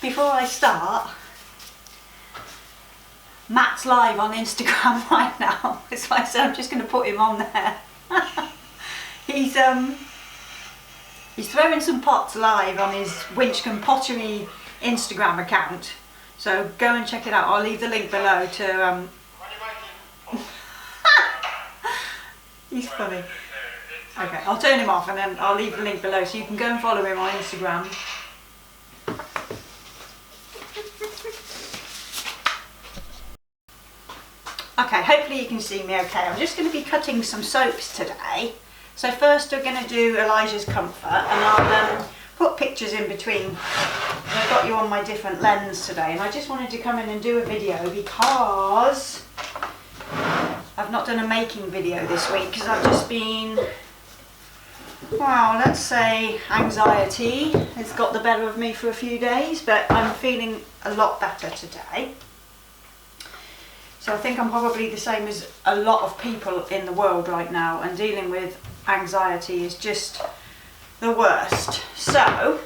before I start, Matt's live on Instagram right now. That's why I said I'm just going to put him on there. He's throwing some pots live on his Winchcombe Pottery Instagram account. So go and check it out. I'll leave the link below to... He's funny. Okay, I'll turn him off and then I'll leave the link below so you can go and follow him on Instagram. Okay, hopefully you can see me okay. I'm just going to be cutting some soaps today. So first we're going to do Elijah's Comfort, and I'll put pictures in between. I've got you on my different lens today, and I just wanted to come in and do a video because I've not done a making video this week because I've just been, well, let's say anxiety has got the better of me for a few days, but I'm feeling a lot better today. So I think I'm probably the same as a lot of people in the world right now, and dealing with anxiety is just the worst. So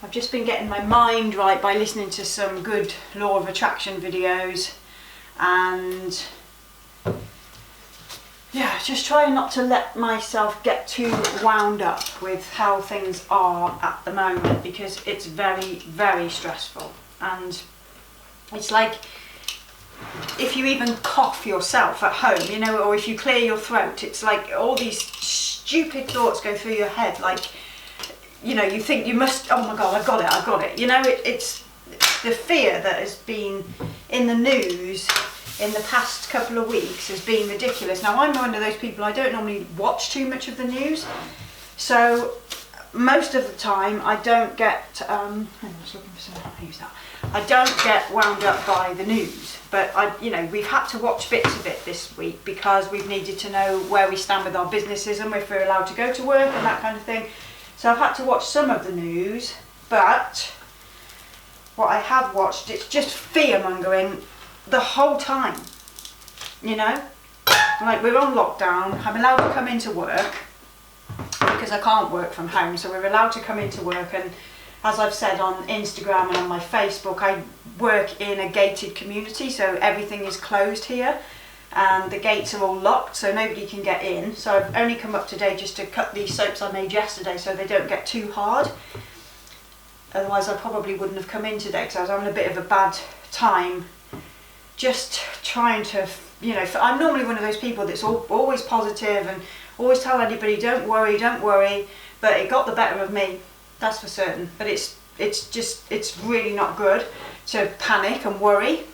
I've just been getting my mind right by listening to some good law of attraction videos, and yeah, just trying not to let myself get too wound up with how things are at the moment, because it's very, very stressful. And it's like, if you even cough yourself at home, you know, or if you clear your throat, it's like all these stupid thoughts go through your head, like, you know, you think you must, oh my god, I've got it, you know, it's the fear that has been in the news in the past couple of weeks has been ridiculous. Now, I'm one of those people, I don't normally watch too much of the news, so most of the time I don't get, I was looking for some, I'll use that. I don't get wound up by the news, but you know, we've had to watch bits of it this week because we've needed to know where we stand with our businesses and if we're allowed to go to work and that kind of thing. So I've had to watch some of the news, but what I have watched, it's just fear mongering the whole time, you know, like we're on lockdown, I'm allowed to come into work because I can't work from home, so we're allowed to come into work, and as I've said on Instagram and on my Facebook, I work in a gated community, so everything is closed here and the gates are all locked, so nobody can get in. So I've only come up today just to cut these soaps I made yesterday so they don't get too hard. Otherwise I probably wouldn't have come in today because I was having a bit of a bad time just trying to, you know, I'm normally one of those people that's always positive and always tell anybody don't worry, but it got the better of me. That's for certain, but it's really not good to panic and worry.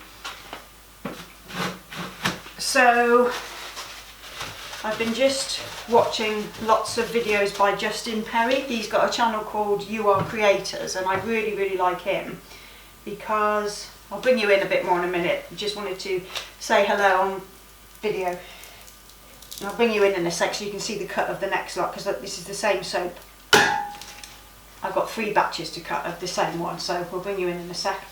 So I've been just watching lots of videos by Justin Perry. He's got a channel called You Are Creators, and I really, really like him because, I'll bring you in a bit more in a minute. Just wanted to say hello on video. And I'll bring you in a sec so you can see the cut of the next lot, because this is the same soap. I've got 3 batches to cut of the same one, so we'll bring you in a sec.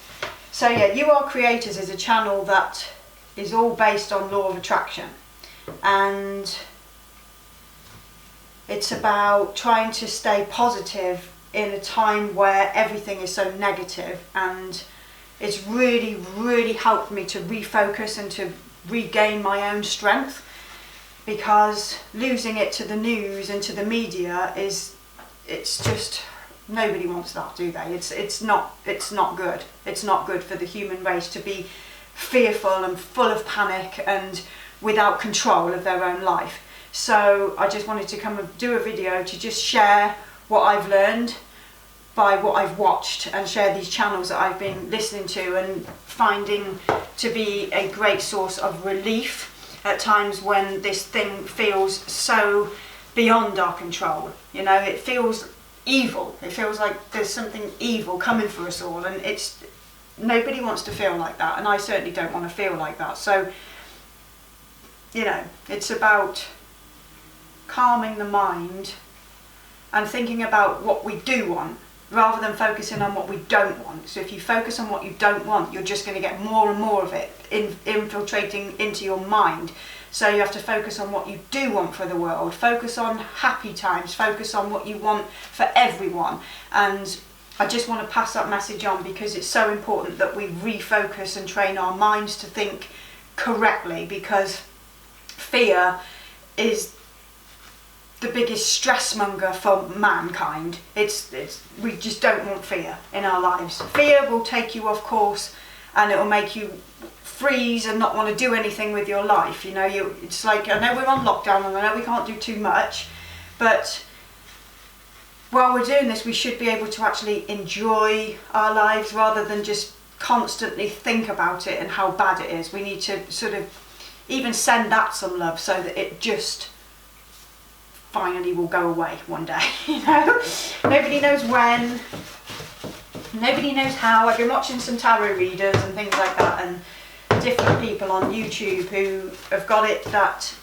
So yeah, You Are Creators is a channel that is all based on law of attraction, and it's about trying to stay positive in a time where everything is so negative, and it's really, really helped me to refocus and to regain my own strength, because losing it to the news and to the media it's just, nobody wants that, do they? It's not good. It's not good for the human race to be fearful and full of panic and without control of their own life. So I just wanted to come and do a video to just share what I've learned by what I've watched, and share these channels that I've been listening to and finding to be a great source of relief at times when this thing feels so beyond our control. You know, it feels evil. It feels like there's something evil coming for us all, and nobody wants to feel like that, and I certainly don't want to feel like that. So, you know, it's about calming the mind and thinking about what we do want rather than focusing on what we don't want. So if you focus on what you don't want, you're just going to get more and more of it infiltrating into your mind. So you have to focus on what you do want for the world, focus on happy times, focus on what you want for everyone. And I just want to pass that message on, because it's so important that we refocus and train our minds to think correctly, because fear is the biggest stress monger for mankind. We just don't want fear in our lives. Fear will take you off course, and it will make you freeze and not want to do anything with your life. You know, it's like, I know we're on lockdown and I know we can't do too much, but while we're doing this, we should be able to actually enjoy our lives rather than just constantly think about it and how bad it is. We need to sort of even send that some love, so that it just finally will go away one day. You know, nobody knows when, nobody knows how. I've been watching some tarot readers and things like that, and different people on YouTube who have got it that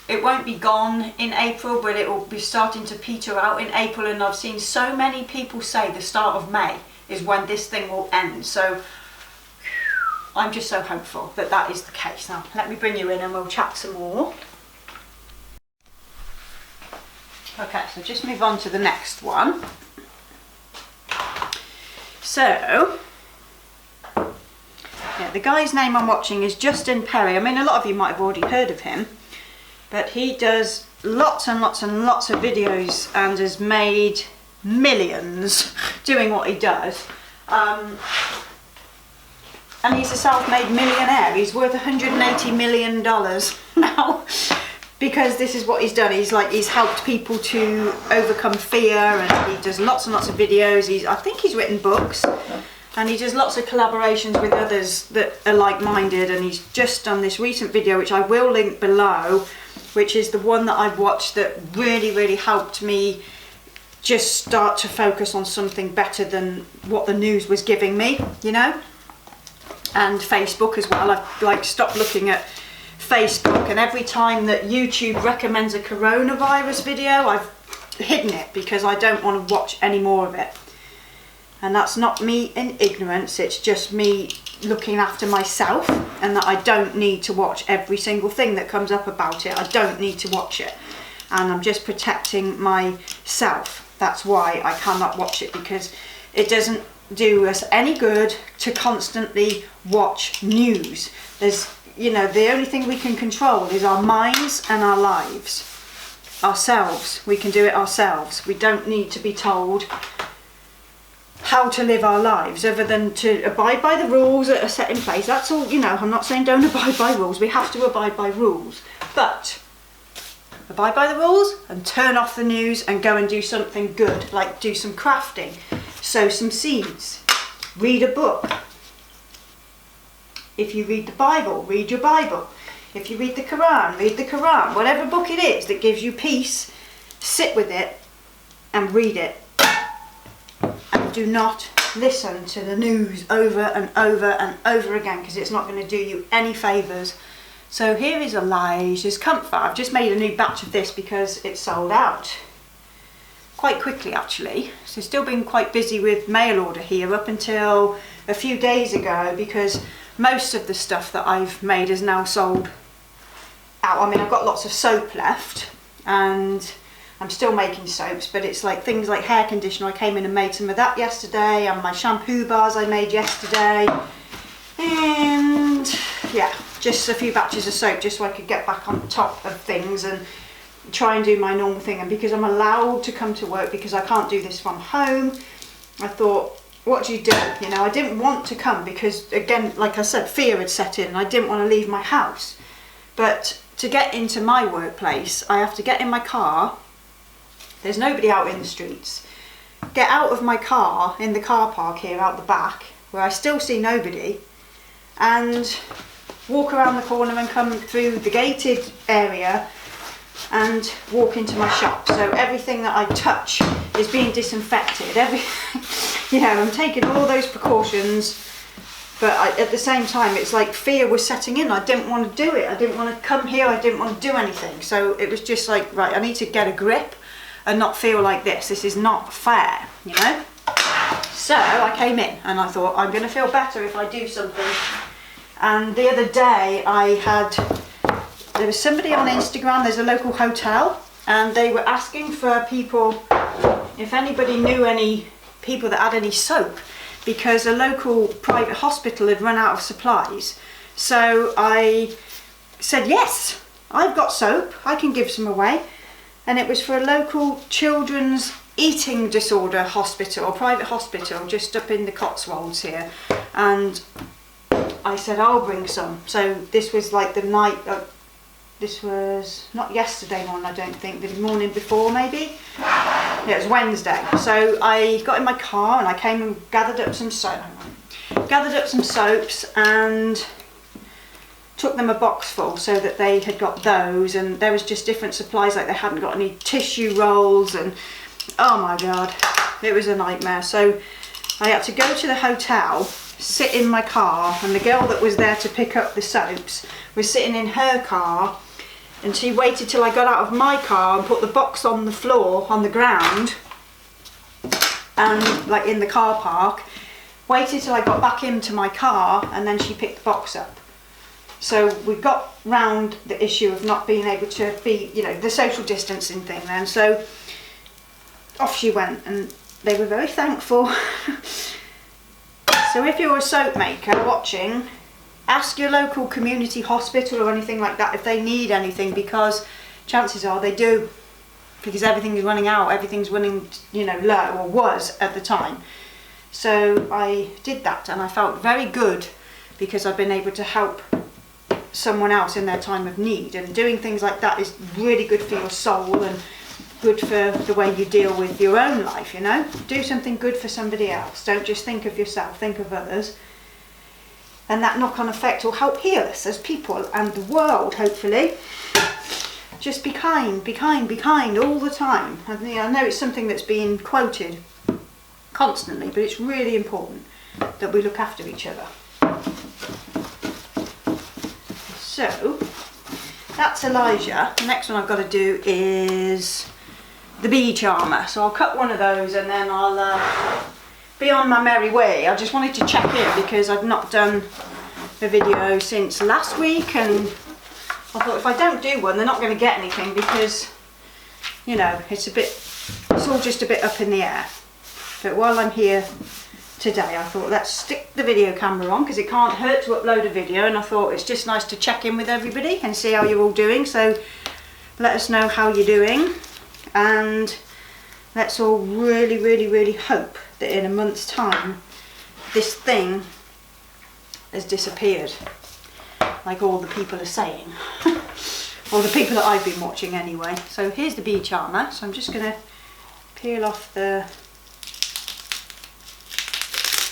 it won't be gone in April, but it will be starting to peter out in April. And I've seen so many people say the start of May is when this thing will end. So I'm just so hopeful that that is the case. Now let me bring you in and we'll chat some more. Okay, so just move on to the next one. So yeah, the guy's name I'm watching is Justin Perry. I mean, a lot of you might have already heard of him, but he does lots and lots and lots of videos and has made millions doing what he does. And he's a self-made millionaire. He's worth $180 million now, because this is what he's done. He's helped people to overcome fear, and he does lots and lots of videos. I think he's written books. And he does lots of collaborations with others that are like-minded, and he's just done this recent video, which I will link below, which is the one that I've watched that really, really helped me just start to focus on something better than what the news was giving me, you know? And Facebook as well. I've stopped looking at Facebook, and every time that YouTube recommends a coronavirus video, I've hidden it because I don't want to watch any more of it. And that's not me in ignorance, it's just me looking after myself, and that I don't need to watch every single thing that comes up about it. I don't need to watch it. And I'm just protecting myself. That's why I cannot watch it, because it doesn't do us any good to constantly watch news. There's, you know, the only thing we can control is our minds and our lives. Ourselves. We can do it ourselves. We don't need to be told how to live our lives, other than to abide by the rules that are set in place. That's all, you know. I'm not saying don't abide by rules. We have to abide by rules, but abide by the rules and turn off the news and go and do something good, like do some crafting, sow some seeds, read a book. If you read the Bible, read your Bible. If you read the Quran, read the Quran. Whatever book it is that gives you peace, sit with it and read it. And do not listen to the news over and over and over again, because it's not going to do you any favours. So here is Elijah's Comfort. I've just made a new batch of this because it's sold out quite quickly, actually. So still been quite busy with mail order here up until a few days ago, because most of the stuff that I've made is now sold out. I mean, I've got lots of soap left, and I'm still making soaps, but it's like things like hair conditioner. I came in and made some of that yesterday, and my shampoo bars I made yesterday, and yeah, just a few batches of soap just so I could get back on top of things and try and do my normal thing. And because I'm allowed to come to work, because I can't do this from home, I thought, what do? You know, I didn't want to come because, again, like I said, fear had set in and I didn't want to leave my house. But to get into my workplace, I have to get in my car. There's nobody out in the streets. Get out of my car in the car park here out the back, where I still see nobody, and walk around the corner and come through the gated area and walk into my shop. So everything that I touch is being disinfected. You know, I'm taking all those precautions, but at the same time, it's like fear was setting in. I didn't want to do it. I didn't want to come here. I didn't want to do anything. So it was just like, right, I need to get a grip and not feel like this. This is not fair, you know? So I came in and I thought, I'm going to feel better if I do something. And the other day there was somebody on Instagram, there's a local hotel, and they were asking for people if anybody knew any people that had any soap, because a local private hospital had run out of supplies. So I said, yes, I've got soap, I can give some away. And it was for a local children's eating disorder hospital, or private hospital, just up in the Cotswolds here. And I said, I'll bring some. So this was like the night, this was not yesterday morning, I don't think, the morning before maybe. Yeah, it was Wednesday. So I got in my car and I came and gathered up some soaps and took them a box full so that they had got those, and there was just different supplies, like they hadn't got any tissue rolls, and oh my god, it was a nightmare. So I had to go to the hotel, sit in my car, and the girl that was there to pick up the soaps was sitting in her car, and she waited till I got out of my car and put the box on the floor, on the ground, and like in the car park, waited till I got back into my car, and then she picked the box up. So we got round the issue of not being able to be, you know, the social distancing thing then. So off she went, and they were very thankful. So if you're a soap maker watching, ask your local community hospital or anything like that if they need anything, because chances are they do, because everything is running out, everything's running, you know, low, or was at the time. So I did that, and I felt very good because I've been able to help someone else in their time of need, and doing things like that is really good for your soul and good for the way you deal with your own life, you know. Do something good for somebody else, don't just think of yourself, think of others, and that knock-on effect will help heal us as people and the world, hopefully. Just be kind, be kind, be kind all the time. I know it's something that's being quoted constantly, but it's really important that we look after each other. So that's Elijah. The next one I've got to do is the bee charmer. So I'll cut one of those and then I'll be on my merry way. I just wanted to check in because I've not done a video since last week, and I thought if I don't do one, they're not going to get anything because, you know, it's all just a bit up in the air. But while I'm here today, I thought let's stick the video camera on because it can't hurt to upload a video, and I thought it's just nice to check in with everybody and see how you're all doing. So let us know how you're doing, and let's all really, really, really hope that in a month's time this thing has disappeared, like all the people are saying, or the people that I've been watching anyway. So here's the bee charmer. So I'm just going to peel off the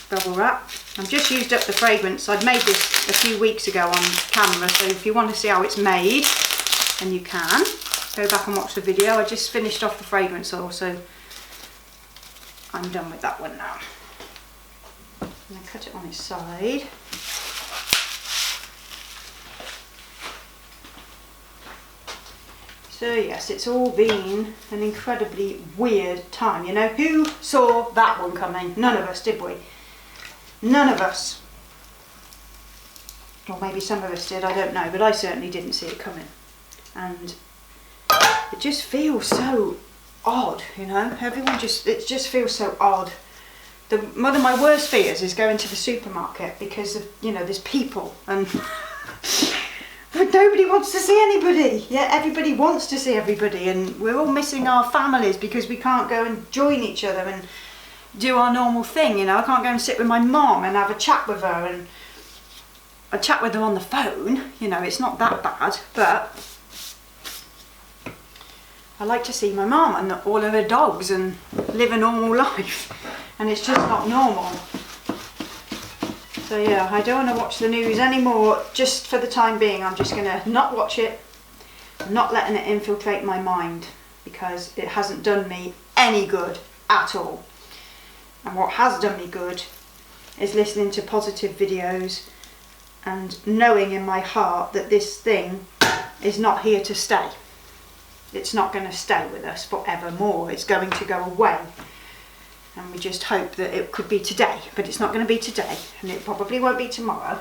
bubble wrap. I've just used up the fragrance. I'd made this a few weeks ago on camera, so if you want to see how it's made, then you can go back and watch the video. I just finished off the fragrance oil, so I'm done with that one now. And I cut it on its side. So yes, it's all been an incredibly weird time. You know, who saw that one coming? None of us, did we? None of us. Or maybe some of us did, I don't know, but I certainly didn't see it coming. And it just feels so odd, you know. It just feels so odd. One of my worst fears is going to the supermarket because of, you know, there's people and but nobody wants to see anybody. Yeah, everybody wants to see everybody, and we're all missing our families because we can't go and join each other and do our normal thing, you know. I can't go and sit with my mom and have a chat with her, and I chat with her on the phone, you know, it's not that bad, but I like to see my mum and all of her dogs and live a normal life, and it's just not normal. So yeah, I don't want to watch the news anymore. Just for the time being, I'm just going to not watch it, not letting it infiltrate my mind, because it hasn't done me any good at all. And what has done me good is listening to positive videos and knowing in my heart that this thing is not here to stay. It's not going to stay with us forevermore. It's going to go away. And we just hope that it could be today, but it's not going to be today, and it probably won't be tomorrow.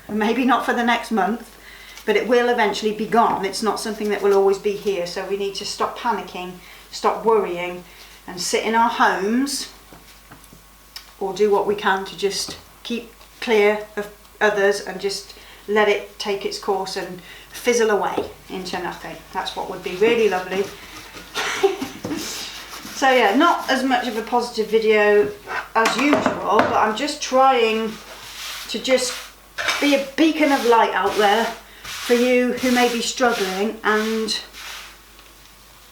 Maybe not for the next month, but it will eventually be gone. It's not something that will always be here, so we need to stop panicking, stop worrying, and sit in our homes, or do what we can to just keep clear of others and just let it take its course and fizzle away into nothing. That's what would be really lovely. So yeah, not as much of a positive video as usual, but I'm just trying to just be a beacon of light out there for you who may be struggling. And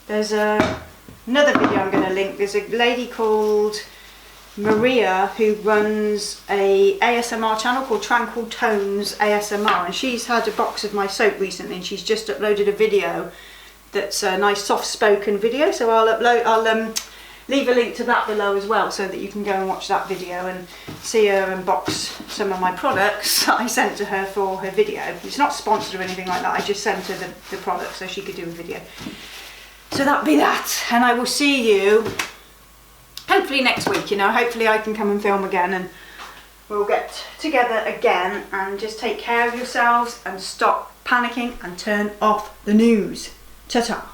there's another video I'm going to link. There's a lady called Maria who runs a ASMR channel called Tranquil Tones ASMR, and she's had a box of my soap recently, and she's just uploaded a video that's a nice soft spoken video, so I'll leave a link to that below as well, so that you can go and watch that video and see her unbox some of my products that I sent to her for her video. It's not sponsored or anything like that, I just sent her the product so she could do a video. So that'll be that, and I will see you hopefully next week. You know, hopefully I can come and film again, and we'll get together again, and just take care of yourselves and stop panicking and turn off the news. Ta-ta.